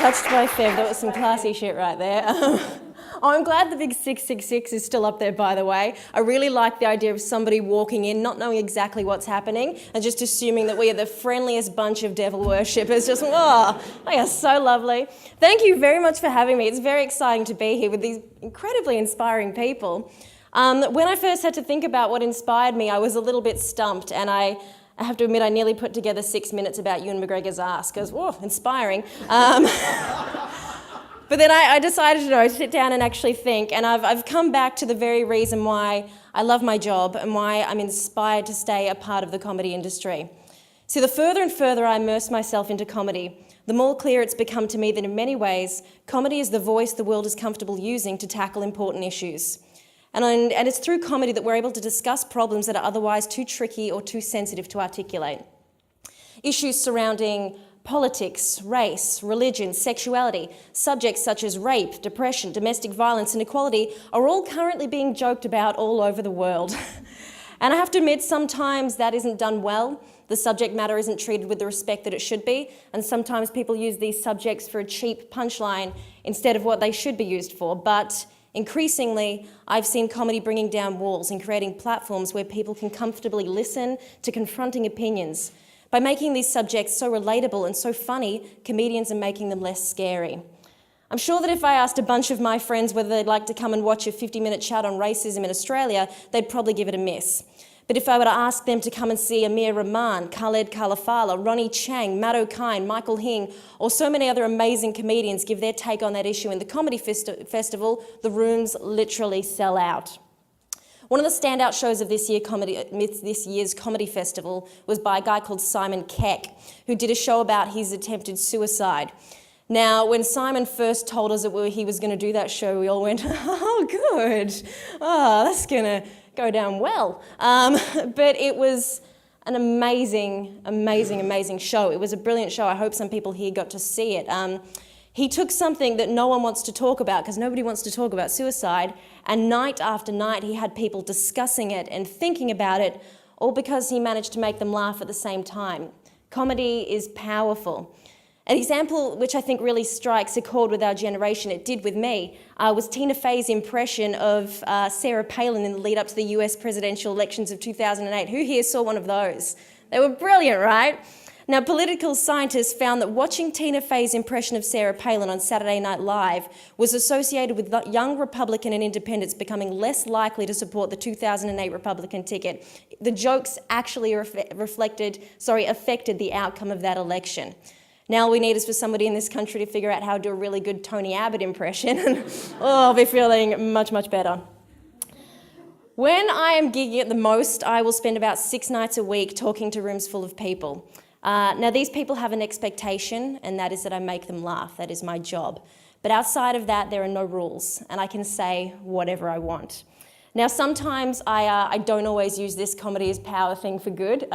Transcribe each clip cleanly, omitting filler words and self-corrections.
touched my fib. That was some classy shit right there. I'm glad the big 666 is still up there, by the way. I really like the idea of somebody walking in, not knowing exactly what's happening, and just assuming that we are the friendliest bunch of devil worshippers. Just, oh, they are so lovely. Thank you very much for having me. It's very exciting to be here with these incredibly inspiring people. When I first had to think about what inspired me, I was a little bit stumped, and I have to admit I nearly put together 6 minutes about Ewan McGregor's ass, because, whoa, inspiring. But then I decided to sit down and actually think, and I've come back to the very reason why I love my job and why I'm inspired to stay a part of the comedy industry. See, the further and further I immerse myself into comedy, the more clear it's become to me that in many ways, comedy is the voice the world is comfortable using to tackle important issues. And it's through comedy that we're able to discuss problems that are otherwise too tricky or too sensitive to articulate. Issues surrounding politics, race, religion, sexuality, subjects such as rape, depression, domestic violence and equality are all currently being joked about all over the world. And I have to admit, sometimes that isn't done well. The subject matter isn't treated with the respect that it should be, and sometimes people use these subjects for a cheap punchline instead of what they should be used for. But increasingly, I've seen comedy bringing down walls and creating platforms where people can comfortably listen to confronting opinions. By making these subjects so relatable and so funny, comedians are making them less scary. I'm sure that if I asked a bunch of my friends whether they'd like to come and watch a 50-minute chat on racism in Australia, they'd probably give it a miss. But if I were to ask them to come and see Amir Rahman, Khaled Kalafala, Ronnie Chang, Matt O'Kine, Michael Hing, or so many other amazing comedians give their take on that issue in the Comedy Festival, the rooms literally sell out. One of the standout shows of this year's Comedy Festival was by a guy called Simon Keck, who did a show about his attempted suicide. Now, when Simon first told us that he was going to do that show, we all went, oh, good. Oh, that's going to go down well. But it was an amazing, amazing, amazing show. It was a brilliant show. I hope some people here got to see it. He took something that no one wants to talk about, because nobody wants to talk about suicide, and night after night he had people discussing it and thinking about it, all because he managed to make them laugh at the same time. Comedy is powerful. An example which I think really strikes a chord with our generation, it did with me, was Tina Fey's impression of Sarah Palin in the lead up to the US presidential elections of 2008. Who here saw one of those? They were brilliant, right? Now, political scientists found that watching Tina Fey's impression of Sarah Palin on Saturday Night Live was associated with young Republican and independents becoming less likely to support the 2008 Republican ticket. The jokes actually affected the outcome of that election. Now all we need is for somebody in this country to figure out how to do a really good Tony Abbott impression, and I'll be feeling much, much better. When I am gigging at the most, I will spend about 6 nights a week talking to rooms full of people. Now, these people have an expectation, and that is that I make them laugh. That is my job. But outside of that, there are no rules, and I can say whatever I want. Now, sometimes I don't always use this comedy as power thing for good.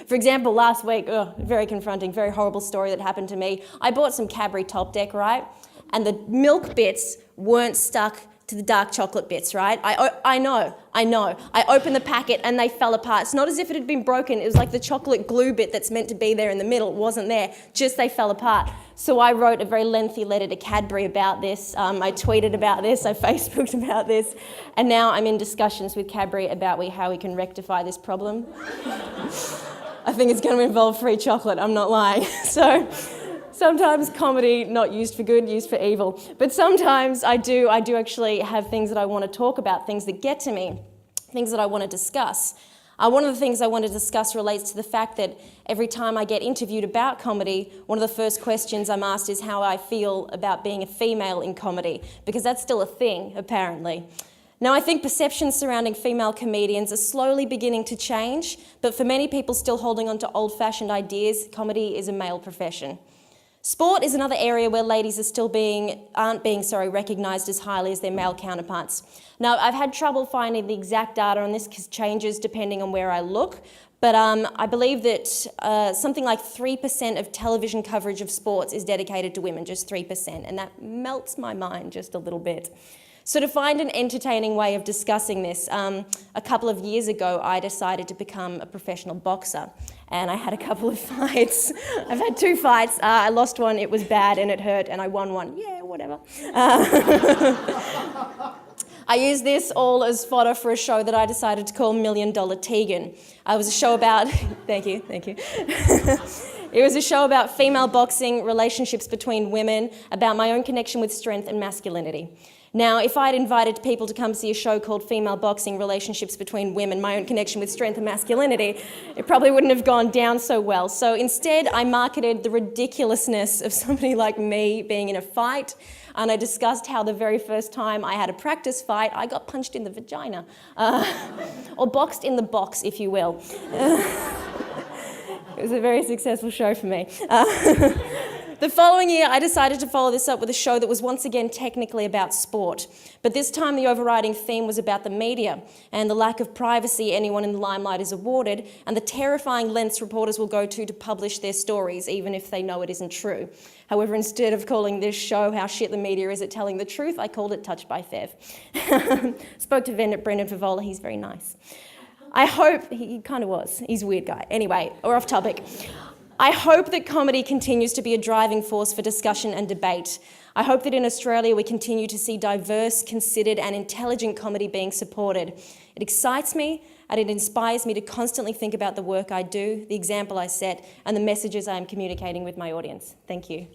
For example, last week, very confronting, very horrible story that happened to me. I bought some Cadbury Top Deck, right? And the milk bits weren't stuck to the dark chocolate bits, right? I know. I opened the packet and they fell apart. It's not as if it had been broken. It was like the chocolate glue bit that's meant to be there in the middle wasn't there, just they fell apart. So I wrote a very lengthy letter to Cadbury about this. I tweeted about this, I Facebooked about this, and now I'm in discussions with Cadbury about how we can rectify this problem. I think it's going to involve free chocolate, I'm not lying. So sometimes comedy, not used for good, used for evil. But sometimes I do actually have things that I want to talk about, things that get to me, things that I want to discuss. One of the things I want to discuss relates to the fact that every time I get interviewed about comedy, one of the first questions I'm asked is how I feel about being a female in comedy, because that's still a thing, apparently. Now, I think perceptions surrounding female comedians are slowly beginning to change, but for many people still holding on to old-fashioned ideas, comedy is a male profession. Sport is another area where ladies aren't being recognised as highly as their male counterparts. Now, I've had trouble finding the exact data on this because it changes depending on where I look, but I believe that something like 3% of television coverage of sports is dedicated to women, just 3%, and that melts my mind just a little bit. So to find an entertaining way of discussing this, a couple of years ago I decided to become a professional boxer. and I had a couple of fights. I've had 2 fights. I lost one, it was bad and it hurt, and I won one. Yeah, whatever. I used this all as fodder for a show that I decided to call $1 Million Tegan. It was a show about, thank you. It was a show about female boxing, relationships between women, about my own connection with strength and masculinity. Now, if I'd invited people to come see a show called Female Boxing, Relationships Between Women, My Own Connection with Strength and Masculinity, it probably wouldn't have gone down so well. So instead, I marketed the ridiculousness of somebody like me being in a fight, and I discussed how the very first time I had a practice fight, I got punched in the vagina, or boxed in the box, if you will. It was a very successful show for me. The following year, I decided to follow this up with a show that was once again technically about sport. But this time, the overriding theme was about the media and the lack of privacy anyone in the limelight is awarded, and the terrifying lengths reporters will go to publish their stories, even if they know it isn't true. However, instead of calling this show How Shit the Media Is at Telling the Truth, I called it Touched by Fev. Spoke to Brendan Favola, he's very nice. I hope, he kind of was, he's a weird guy. Anyway, we're off topic. I hope that comedy continues to be a driving force for discussion and debate. I hope that in Australia we continue to see diverse, considered and intelligent comedy being supported. It excites me and it inspires me to constantly think about the work I do, the example I set and the messages I am communicating with my audience. Thank you.